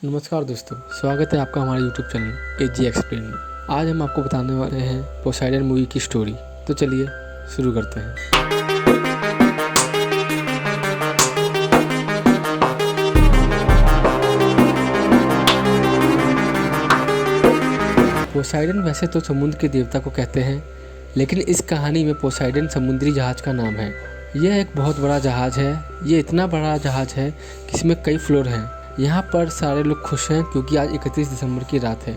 नमस्कार दोस्तों, स्वागत है आपका हमारे YouTube चैनल एजी एक्सप्लेन में। आज हम आपको बताने वाले हैं पोसाइडन मूवी की स्टोरी। तो चलिए शुरू करते हैं। पोसाइडन वैसे तो समुद्र के देवता को कहते हैं, लेकिन इस कहानी में पोसाइडन समुद्री जहाज का नाम है। यह एक बहुत बड़ा जहाज है। ये इतना बड़ा जहाज है कि इसमें कई फ्लोर हैं। यहाँ पर सारे लोग खुश हैं क्योंकि आज 31 दिसंबर की रात है।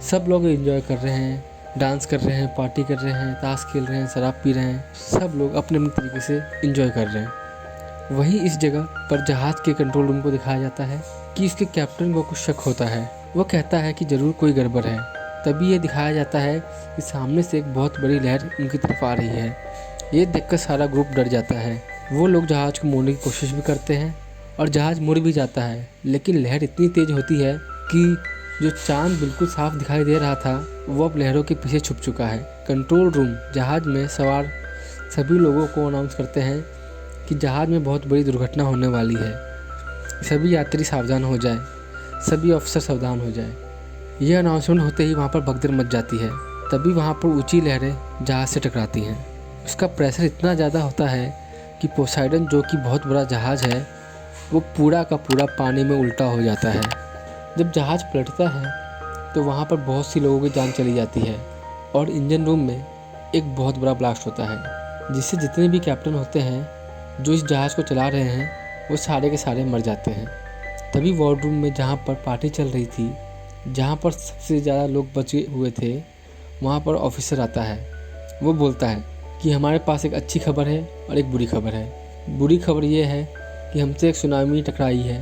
सब लोग एंजॉय कर रहे हैं, डांस कर रहे हैं, पार्टी कर रहे हैं, ताश खेल रहे हैं, शराब पी रहे हैं। सब लोग अपने अपने तरीके से एंजॉय कर रहे हैं। वहीं इस जगह पर जहाज़ के कंट्रोल रूम को दिखाया जाता है कि इसके कैप्टन को कुछ शक होता है। वो कहता है कि ज़रूर कोई गड़बड़ है। तभी ये दिखाया जाता है कि सामने से एक बहुत बड़ी लहर उनकी तरफ आ रही है। ये देखकर सारा ग्रुप डर जाता है। वो लोग जहाज़ को मोड़ने की कोशिश भी करते हैं और जहाज़ मुड़ भी जाता है, लेकिन लहर इतनी तेज़ होती है कि जो चांद बिल्कुल साफ दिखाई दे रहा था वो अब लहरों के पीछे छुप चुका है। कंट्रोल रूम जहाज़ में सवार सभी लोगों को अनाउंस करते हैं कि जहाज़ में बहुत बड़ी दुर्घटना होने वाली है। सभी यात्री सावधान हो जाए, सभी अफसर सावधान हो जाए। यह अनाउंसमेंट होते ही वहाँ पर भगदड़ मच जाती है। तभी वहाँ पर ऊंची लहरें जहाज़ से टकराती हैं। उसका प्रेशर इतना ज़्यादा होता है कि पोसाइडन, जो कि बहुत बड़ा जहाज़ है, वो पूरा का पूरा पानी में उल्टा हो जाता है। जब जहाज़ पलटता है तो वहाँ पर बहुत सी लोगों की जान चली जाती है और इंजन रूम में एक बहुत बड़ा ब्लास्ट होता है, जिससे जितने भी कैप्टन होते हैं जो इस जहाज़ को चला रहे हैं वो सारे के सारे मर जाते हैं। तभी वार्ड रूम में, जहाँ पर पार्टी चल रही थी, जहाँ पर सबसे ज़्यादा लोग बचे हुए थे, वहाँ पर ऑफिसर आता है। वो बोलता है कि हमारे पास एक अच्छी खबर है और एक बुरी खबर है। बुरी खबर ये है कि हमसे एक सुनामी टकराई है,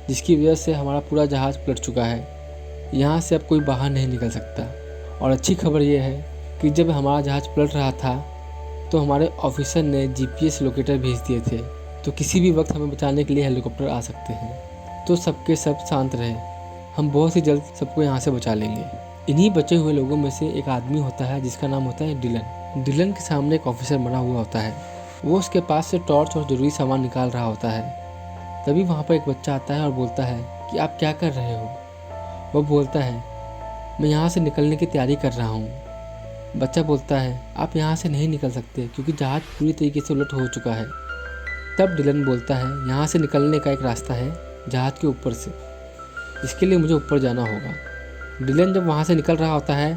जिसकी वजह से हमारा पूरा जहाज़ पलट चुका है। यहाँ से अब कोई बाहर नहीं निकल सकता। और अच्छी खबर ये है कि जब हमारा जहाज़ पलट रहा था तो हमारे ऑफिसर ने GPS लोकेटर भेज दिए थे, तो किसी भी वक्त हमें बचाने के लिए हेलीकॉप्टर आ सकते हैं। तो सबके सब शांत रहे, हम बहुत ही जल्द सबको यहाँ से बचा लेंगे। इन्हीं बचे हुए लोगों में से एक आदमी होता है जिसका नाम होता है डिलन। डिलन के सामने एक ऑफिसर मरा हुआ होता है। वो उसके पास से टॉर्च और ज़रूरी सामान निकाल रहा होता है। तभी वहाँ पर एक बच्चा आता है और बोलता है कि आप क्या कर रहे हो। वो बोलता है, मैं यहाँ से निकलने की तैयारी कर रहा हूँ। बच्चा बोलता है, आप यहाँ से नहीं निकल सकते क्योंकि जहाज़ पूरी तरीके से उलट हो चुका है। तब डिलन बोलता है, यहाँ से निकलने का एक रास्ता है जहाज़ के ऊपर से, इसके लिए मुझे ऊपर जाना होगा। डिलन जब वहाँ से निकल रहा होता है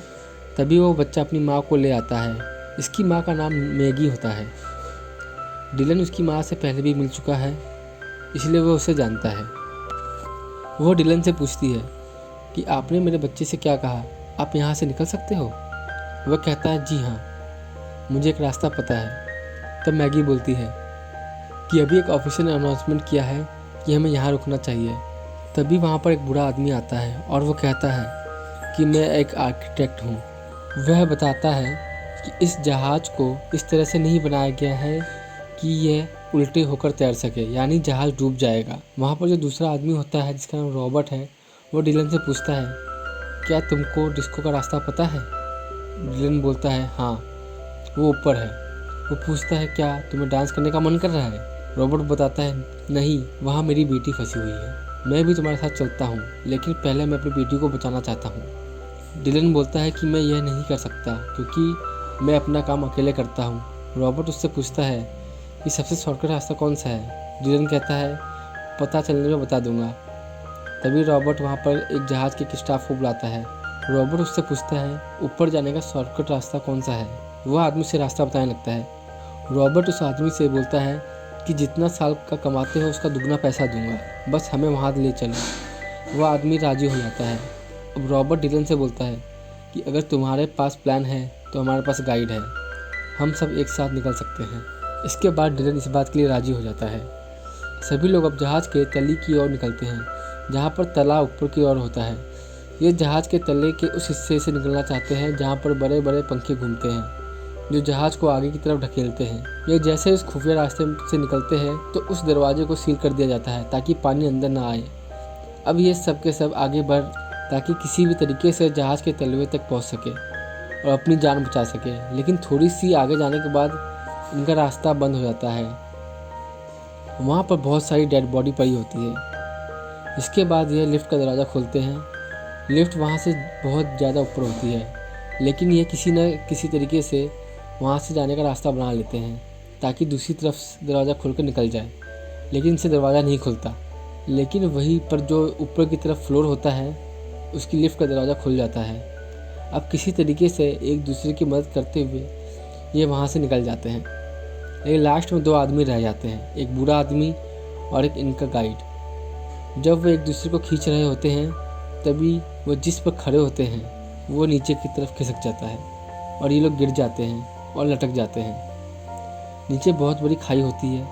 तभी वो बच्चा अपनी माँ को ले आता है। इसकी माँ का नाम मैगी होता है। डिलन उसकी माँ से पहले भी मिल चुका है, इसलिए वो उसे जानता है। वो डिलन से पूछती है कि आपने मेरे बच्चे से क्या कहा, आप यहाँ से निकल सकते हो। वह कहता है, जी हाँ, मुझे एक रास्ता पता है। तब मैगी बोलती है कि अभी एक ऑफिसर ने अनाउंसमेंट किया है कि हमें यहाँ रुकना चाहिए। तभी वहाँ पर एक बूढ़ा आदमी आता है और वो कहता है कि मैं एक आर्किटेक्ट हूँ। वह बताता है कि इस जहाज़ को इस तरह से नहीं बनाया गया है कि यह उल्टे होकर तैर सके, यानी जहाज़ डूब जाएगा। वहाँ पर जो दूसरा आदमी होता है जिसका नाम रॉबर्ट है, वो डिलन से पूछता है, क्या तुमको डिस्को का रास्ता पता है। डिलन बोलता है, हाँ, वो ऊपर है। वो पूछता है, क्या तुम्हें डांस करने का मन कर रहा है। रॉबर्ट बताता है, नहीं, वहाँ मेरी बेटी फंसी हुई है। मैं भी तुम्हारे साथ चलता हूँ, लेकिन पहले मैं अपनी बेटी को बचाना चाहता हूँ। डिलन बोलता है कि मैं यह नहीं कर सकता क्योंकि मैं अपना काम अकेले करता हूँ। रॉबर्ट उससे पूछता है कि सबसे शॉर्टकट रास्ता कौन सा है। डिलन कहता है, पता चलने में बता दूंगा। तभी रॉबर्ट वहाँ पर एक जहाज़ के स्टाफ को बुलाता है। रॉबर्ट उससे पूछता है, ऊपर जाने का शॉर्टकट रास्ता कौन सा है। वह आदमी उसे रास्ता बताने लगता है। रॉबर्ट उस आदमी से बोलता है कि जितना साल का कमाते हो उसका दुगना पैसा दूंगा, बस हमें वहाँ ले चलो। वह आदमी राजी हो जाता है। अब रॉबर्ट डिलन से बोलता है कि अगर तुम्हारे पास प्लान है तो हमारे पास गाइड है, हम सब एक साथ निकल सकते हैं। इसके बाद डिलन इस बात के लिए राजी हो जाता है। सभी लोग अब जहाज़ के तली की ओर निकलते हैं, जहाँ पर तला ऊपर की ओर होता है। ये जहाज़ के तले के उस हिस्से से निकलना चाहते हैं जहाँ पर बड़े बड़े पंखे घूमते हैं, जो जहाज़ को आगे की तरफ ढकेलते हैं। ये जैसे इस खुफिया रास्ते से निकलते हैं तो उस दरवाजे को सील कर दिया जाता है ताकि पानी अंदर ना आए। अब ये सब के सब आगे बढ़ ताकि किसी भी तरीके से जहाज़ के तलवे तक पहुँच सके और अपनी जान बचा सके। लेकिन थोड़ी सी आगे जाने के बाद उनका रास्ता बंद हो जाता है। वहाँ पर बहुत सारी डेड बॉडी पड़ी होती है। इसके बाद ये लिफ्ट का दरवाज़ा खोलते हैं। लिफ्ट वहाँ से बहुत ज़्यादा ऊपर होती है, लेकिन ये किसी न किसी तरीके से वहाँ से जाने का रास्ता बना लेते हैं ताकि दूसरी तरफ दरवाज़ा खोलकर निकल जाए, लेकिन इनसे दरवाज़ा नहीं खुलता। लेकिन वहीं पर जो ऊपर की तरफ फ्लोर होता है उसकी लिफ्ट का दरवाज़ा खुल जाता है। अब किसी तरीके से एक दूसरे की मदद करते हुए ये वहाँ से निकल जाते हैं, लेकिन लास्ट में 2 आदमी रह जाते हैं, एक बूढ़ा आदमी और एक इनका गाइड। जब वो एक दूसरे को खींच रहे होते हैं तभी वो जिस पर खड़े होते हैं वो नीचे की तरफ खिसक जाता है और ये लोग गिर जाते हैं और लटक जाते हैं। नीचे बहुत बड़ी खाई होती है,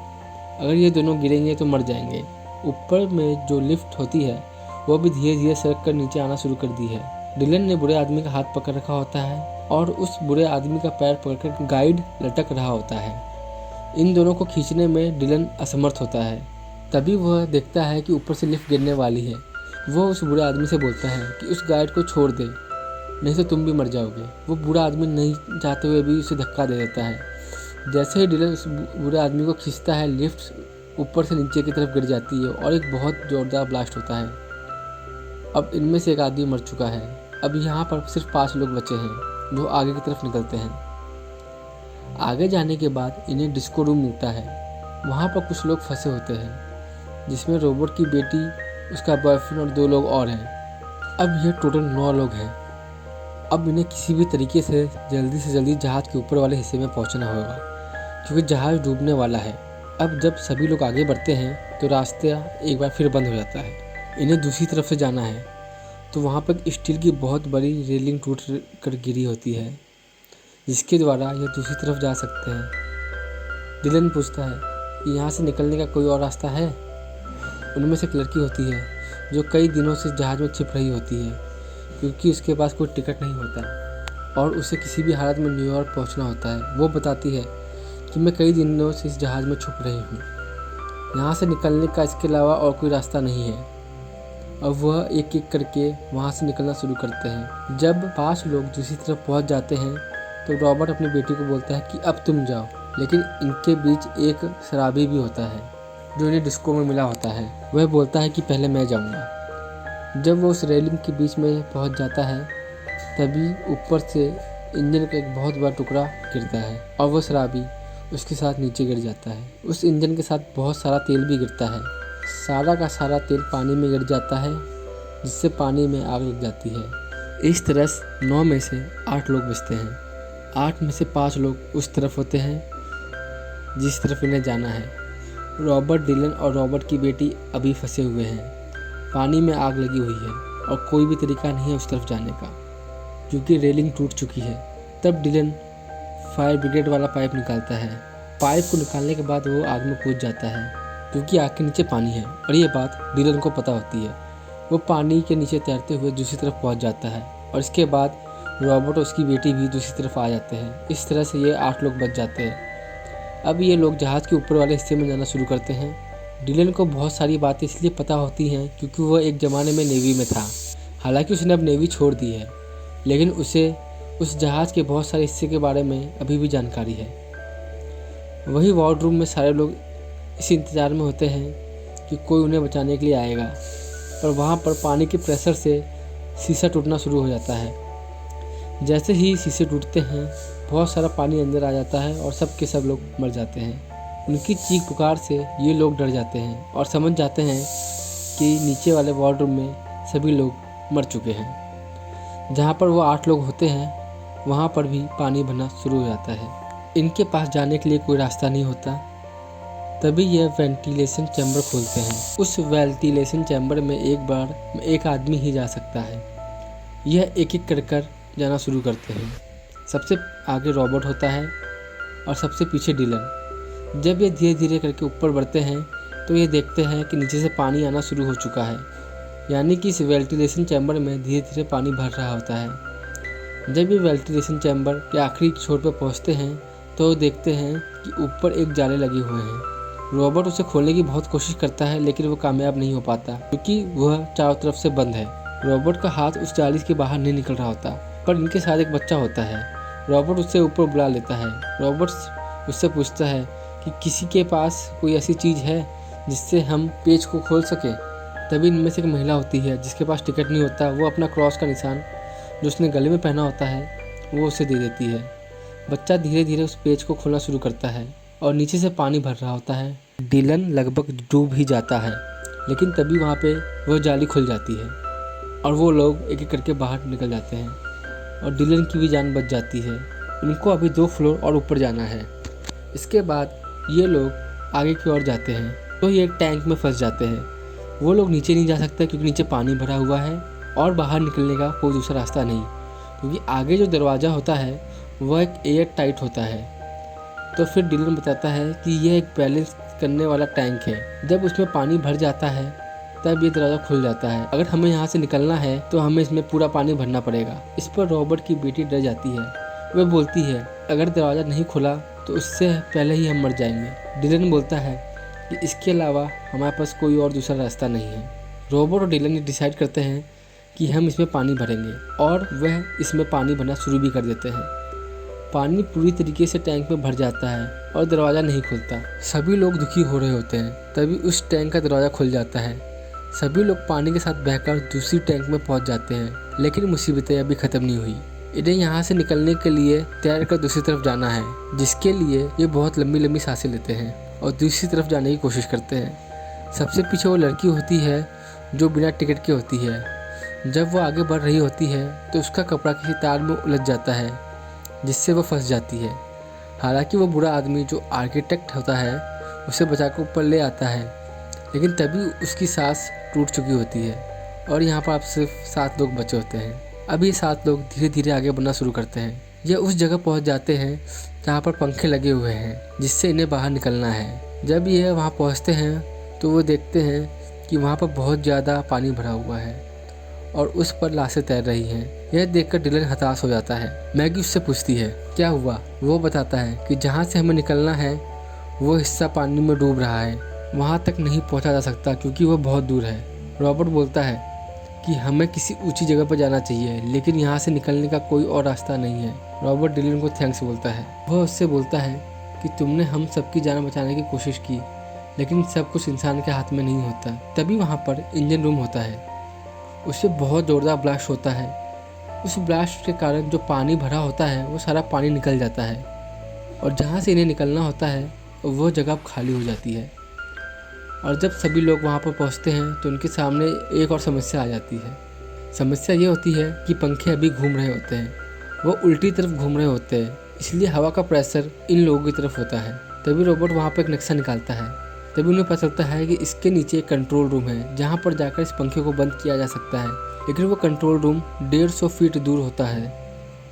अगर ये दोनों गिरेंगे तो मर जाएंगे। ऊपर में जो लिफ्ट होती है वो भी धीरे धीरे सरक कर नीचे आना शुरू कर दी है। डिलन ने बुरे आदमी का हाथ पकड़ रखा होता है और उस बुरे आदमी का पैर पकड़कर गाइड लटक रहा होता है। इन दोनों को खींचने में डिलन असमर्थ होता है। तभी वह देखता है कि ऊपर से लिफ्ट गिरने वाली है। वो उस बुरे आदमी से बोलता है कि उस गाइड को छोड़ दे, नहीं तो तुम भी मर जाओगे। वो बुरा आदमी नहीं चाहते हुए भी उसे धक्का दे देता है। जैसे ही डिलन उस बुरे आदमी को खींचता है, लिफ्ट ऊपर से नीचे की तरफ गिर जाती है और एक बहुत ज़ोरदार ब्लास्ट होता है। अब इनमें से एक आदमी मर चुका है। अब यहाँ पर सिर्फ 5 लोग बचे हैं जो आगे की तरफ निकलते हैं। आगे जाने के बाद इन्हें डिस्को रूम मिलता है। वहाँ पर कुछ लोग फंसे होते हैं, जिसमें रोबोट की बेटी, उसका बॉयफ्रेंड और 2 लोग और हैं। अब ये टोटल 9 लोग हैं। अब इन्हें किसी भी तरीके से जल्दी जहाज़ के ऊपर वाले हिस्से में पहुँचना होगा, क्योंकि जहाज़ डूबने वाला है। अब जब सभी लोग आगे बढ़ते हैं तो रास्ता एक बार फिर बंद हो जाता है। इन्हें दूसरी तरफ से जाना है, तो वहाँ पर स्टील की बहुत बड़ी रेलिंग टूट कर गिरी होती है, जिसके द्वारा यह दूसरी तरफ जा सकते हैं। डिलन पूछता है कि यहाँ से निकलने का कोई और रास्ता है। उनमें से एक लड़की होती है जो कई दिनों से जहाज़ में छिप रही होती है, क्योंकि उसके पास कोई टिकट नहीं होता और उसे किसी भी हालत में न्यूयॉर्क पहुँचना होता है। वो बताती है कि मैं कई दिनों से इस जहाज़ में छुप रही हूँ, यहाँ से निकलने का इसके अलावा और कोई रास्ता नहीं है। अब वह एक एक करके वहाँ से निकलना शुरू करते हैं। जब 5 लोग दूसरी तरफ पहुँच जाते हैं तो रॉबर्ट अपनी बेटी को बोलता है कि अब तुम जाओ, लेकिन इनके बीच एक शराबी भी होता है जो इन्हें डिस्को में मिला होता है। वह बोलता है कि पहले मैं जाऊँगा। जब वो उस रेलिंग के बीच में पहुँच जाता है तभी ऊपर से इंजन का एक बहुत बड़ा टुकड़ा गिरता है और वह शराबी उसके साथ नीचे गिर जाता है। उस इंजन के साथ बहुत सारा तेल भी गिरता है। सारा का सारा तेल पानी में गिर जाता है, जिससे पानी में आग लग जाती है। इस तरह 9 में से 8 लोग बचते हैं। 8 में से 5 लोग उस तरफ होते हैं जिस तरफ इन्हें जाना है। रॉबर्ट, डिलन और रॉबर्ट की बेटी अभी फंसे हुए हैं। पानी में आग लगी हुई है और कोई भी तरीका नहीं है उस तरफ जाने का, क्योंकि रेलिंग टूट चुकी है। तब डिलन फायर ब्रिगेड वाला पाइप निकालता है। पाइप को निकालने के बाद वो आग में कूद जाता है, क्योंकि आग के नीचे पानी है और ये बात डिलन को पता होती है। वो पानी के नीचे तैरते हुए दूसरी तरफ पहुंच जाता है और इसके बाद रॉबर्ट और उसकी बेटी भी दूसरी तरफ आ जाते हैं। इस तरह से ये 8 लोग बच जाते हैं। अब ये लोग जहाज़ के ऊपर वाले हिस्से में जाना शुरू करते हैं। डिलन को बहुत सारी बातें इसलिए पता होती हैं क्योंकि वह एक ज़माने में नेवी में था। हालांकि उसने अब नेवी छोड़ दी है, लेकिन उसे उस जहाज़ के बहुत सारे हिस्से के बारे में अभी भी जानकारी है। वही वार्डरूम में सारे लोग इस इंतज़ार में होते हैं कि कोई उन्हें बचाने के लिए आएगा, पर वहाँ पर पानी के प्रेशर से शीशा टूटना शुरू हो जाता है। जैसे ही शीशे टूटते हैं बहुत सारा पानी अंदर आ जाता है और सब के सब लोग मर जाते हैं। उनकी चीख पुकार से ये लोग डर जाते हैं और समझ जाते हैं कि नीचे वाले वार्डरूम में सभी लोग मर चुके हैं। जहाँ पर वो 8 लोग होते हैं वहाँ पर भी पानी भरना शुरू हो जाता है। इनके पास जाने के लिए कोई रास्ता नहीं होता। तभी यह वेंटिलेशन चैम्बर खोलते हैं। उस वेंटिलेशन चैम्बर में एक बार एक आदमी ही जा सकता है। यह एक एक कर जाना शुरू करते हैं। सबसे आगे रॉबर्ट होता है और सबसे पीछे डिलन। जब ये धीरे धीरे करके ऊपर बढ़ते हैं तो ये देखते हैं कि नीचे से पानी आना शुरू हो चुका है, यानी कि इस वेंटिलेशन चैम्बर में धीरे धीरे पानी भर रहा होता है। जब ये वेंटिलेशन चैम्बर के आखिरी छोर पर पहुंचते हैं तो देखते हैं कि ऊपर एक जाले लगे हुए हैं। रॉबर्ट उसे खोलने की बहुत कोशिश करता है, लेकिन वो कामयाब नहीं हो पाता क्योंकि वह चारों तरफ से बंद है। रॉबर्ट का हाथ उस जाली के बाहर नहीं निकल रहा होता, पर इनके साथ एक बच्चा होता है। रॉबर्ट उससे ऊपर बुला लेता है। रॉबर्ट उससे पूछता है कि किसी के पास कोई ऐसी चीज़ है जिससे हम पेज को खोल सके। तभी इनमें से एक महिला होती है जिसके पास टिकट नहीं होता, वो अपना क्रॉस का निशान जो उसने गले में पहना होता है वो उसे दे देती है। बच्चा धीरे धीरे उस पेज को खोलना शुरू करता है और नीचे से पानी भर रहा होता है। डिलन लगभग डूब ही जाता है, लेकिन तभी वहाँ पे वो जाली खुल जाती है और वो लोग एक एक करके बाहर निकल जाते हैं और डिलन की भी जान बच जाती है। उनको अभी 2 फ्लोर और ऊपर जाना है। इसके बाद ये लोग आगे की ओर जाते हैं तो ये एक टैंक में फंस जाते हैं। वो लोग नीचे नहीं जा सकते क्योंकि नीचे पानी भरा हुआ है और बाहर निकलने का कोई दूसरा रास्ता नहीं, क्योंकि आगे जो दरवाज़ा होता है वह एक एयर टाइट होता है। तो फिर डिलन बताता है कि यह एक बैलेंस करने वाला टैंक है, जब उसमें पानी भर जाता है तब ये दरवाज़ा खुल जाता है। अगर हमें यहाँ से निकलना है तो हमें इसमें पूरा पानी भरना पड़ेगा। इस पर रॉबर्ट की बेटी डर जाती है। वह बोलती है अगर दरवाज़ा नहीं खुला तो उससे पहले ही हम मर जाएंगे। डिलन बोलता है कि इसके अलावा हमारे पास कोई और दूसरा रास्ता नहीं है। रॉबर्ट और डिलन डिसाइड करते हैं कि हम इसमें पानी भरेंगे और वह इसमें पानी भरना शुरू भी कर देते हैं। पानी पूरी तरीके से टैंक में भर जाता है और दरवाज़ा नहीं खुलता। सभी लोग दुखी हो रहे होते हैं, तभी उस टैंक का दरवाज़ा खुल जाता है। सभी लोग पानी के साथ बहकर दूसरी टैंक में पहुंच जाते हैं, लेकिन मुसीबतें अभी ख़त्म नहीं हुई। इन्हें यहाँ से निकलने के लिए तैर कर दूसरी तरफ जाना है, जिसके लिए ये बहुत लंबी लंबी सांसें लेते हैं और दूसरी तरफ जाने की कोशिश करते हैं। सबसे पीछे वो लड़की होती है जो बिना टिकट की होती है। जब वो आगे बढ़ रही होती है तो उसका कपड़ा किसी तार में उलझ जाता है, जिससे वो फंस जाती है। हालांकि वो बुरा आदमी जो आर्किटेक्ट होता है उसे बचाकर ऊपर ले आता है, लेकिन तभी उसकी सांस टूट चुकी होती है और यहाँ पर आप सिर्फ 7 लोग बचे होते हैं। अब ये 7 लोग धीरे धीरे आगे बढ़ना शुरू करते हैं। ये उस जगह पहुँच जाते हैं जहाँ पर पंखे लगे हुए हैं, जिससे इन्हें बाहर निकलना है। जब ये वहाँ पहुँचते हैं तो वो देखते हैं कि वहाँ पर बहुत ज़्यादा पानी भरा हुआ है और उस पर लाशें तैर रही हैं। यह देखकर डिलन हताश हो जाता है। मैगी उससे पूछती है क्या हुआ। वो बताता है कि जहाँ से हमें निकलना है वो हिस्सा पानी में डूब रहा है, वहाँ तक नहीं पहुँचा जा सकता क्योंकि वो बहुत दूर है। रॉबर्ट बोलता है कि हमें किसी ऊंची जगह पर जाना चाहिए, लेकिन यहाँ से निकलने का कोई और रास्ता नहीं है। रॉबर्ट डिलन को थैंक्स बोलता है। वह उससे बोलता है कि तुमने हम सबकी जान बचाने की कोशिश की, लेकिन सब कुछ इंसान के हाथ में नहीं होता। तभी वहाँ पर इंजन रूम होता है, उससे बहुत ज़ोरदार ब्लास्ट होता है। उस ब्लास्ट के कारण जो पानी भरा होता है वो सारा पानी निकल जाता है और जहाँ से इन्हें निकलना होता है वो जगह खाली हो जाती है। और जब सभी लोग वहाँ पर पहुँचते हैं तो उनके सामने एक और समस्या आ जाती है। समस्या ये होती है कि पंखे अभी घूम रहे होते हैं, वो उल्टी तरफ घूम रहे होते हैं, इसलिए हवा का प्रेशर इन लोगों की तरफ होता है। तभी रोबोट वहाँ पर एक नक्शा निकालता है। तभी उन्हें पता चलता है कि इसके नीचे एक कंट्रोल रूम है जहाँ पर जाकर इस पंखे को बंद किया जा सकता है, लेकिन वो कंट्रोल रूम 150 फीट दूर होता है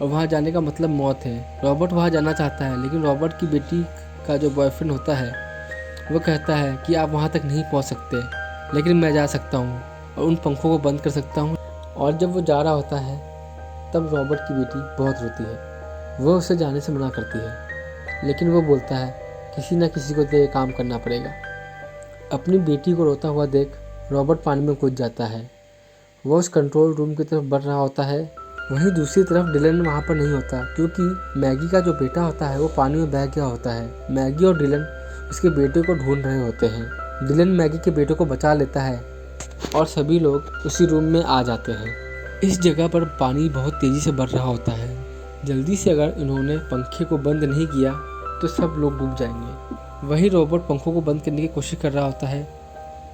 और वहाँ जाने का मतलब मौत है। रॉबर्ट वहाँ जाना चाहता है, लेकिन रॉबर्ट की बेटी का जो बॉयफ्रेंड होता है वो कहता है कि आप वहाँ तक नहीं पहुँच सकते, लेकिन मैं जा सकता हूँ और उन पंखों को बंद कर सकता हूँ। और जब वो जा रहा होता है तब रॉबर्ट की बेटी बहुत रोती है। वो उसे जाने से मना करती है, लेकिन वो बोलता है किसी न किसी को तो ये काम करना पड़ेगा। अपनी बेटी को रोता हुआ देख रॉबर्ट पानी में कूद जाता है। वो उस कंट्रोल रूम की तरफ बढ़ रहा होता है। वहीं दूसरी तरफ डिलन वहाँ पर नहीं होता, क्योंकि मैगी का जो बेटा होता है वो पानी में बह गया होता है। मैगी और डिलन उसके बेटे को ढूंढ रहे होते हैं। डिलन मैगी के बेटे को बचा लेता है और सभी लोग उसी रूम में आ जाते हैं। इस जगह पर पानी बहुत तेज़ी से बढ़ रहा होता है। जल्दी से अगर इन्होंने पंखे को बंद नहीं किया तो सब लोग डूब जाएंगे। वहीं रॉबर्ट पंखों को बंद करने की कोशिश कर रहा होता है,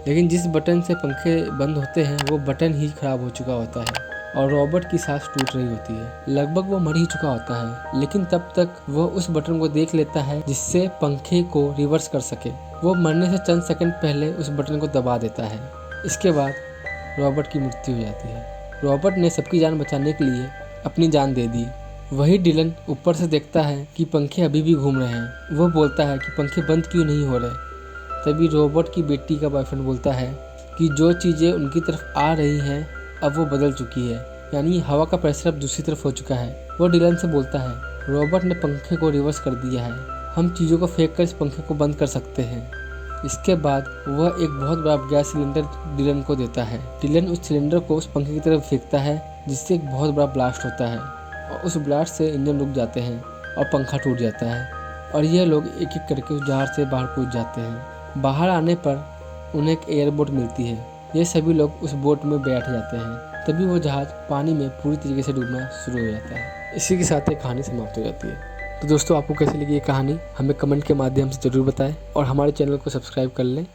लेकिन जिस बटन से पंखे बंद होते हैं वो बटन ही खराब हो चुका होता है और रॉबर्ट की सांस टूट रही होती है। लगभग वो मर ही चुका होता है, लेकिन तब तक वो उस बटन को देख लेता है जिससे पंखे को रिवर्स कर सके। वो मरने से चंद सेकंड पहले उस बटन को दबा देता है। इसके बाद रॉबर्ट की मृत्यु हो जाती है। रॉबर्ट ने सबकी जान बचाने के लिए अपनी जान दे दी। वही डिलन ऊपर से देखता है कि पंखे अभी भी घूम रहे हैं। वो बोलता है कि पंखे बंद क्यों नहीं हो रहे। तभी रॉबर्ट की बेटी का बॉयफ्रेंड बोलता है कि जो चीज़ें उनकी तरफ आ रही हैं अब वो बदल चुकी है, यानी हवा का प्रेशर अब दूसरी तरफ हो चुका है। वो डिलन से बोलता है रॉबर्ट ने पंखे को रिवर्स कर दिया है, हम चीज़ों को फेंक कर इस पंखे को बंद कर सकते हैं। इसके बाद वह एक बहुत बड़ा गैस सिलेंडर डिलन को देता है। डिलन उस सिलेंडर को उस पंखे की तरफ फेंकता है, जिससे एक बहुत बड़ा ब्लास्ट होता है और उस ब्लास्ट से इंजन रुक जाते हैं और पंखा टूट जाता है और ये लोग एक एक करके उस जहाज से बाहर कूद जाते हैं। बाहर आने पर उन्हें एक एयरबोट मिलती है। ये सभी लोग उस बोट में बैठ जाते हैं। तभी वो जहाज़ पानी में पूरी तरीके से डूबना शुरू हो जाता है। इसी के साथ ये कहानी समाप्त हो जाती है। तो दोस्तों, आपको कैसी लगी ये कहानी हमें कमेंट के माध्यम से ज़रूर बताएं और हमारे चैनल को सब्सक्राइब कर लें।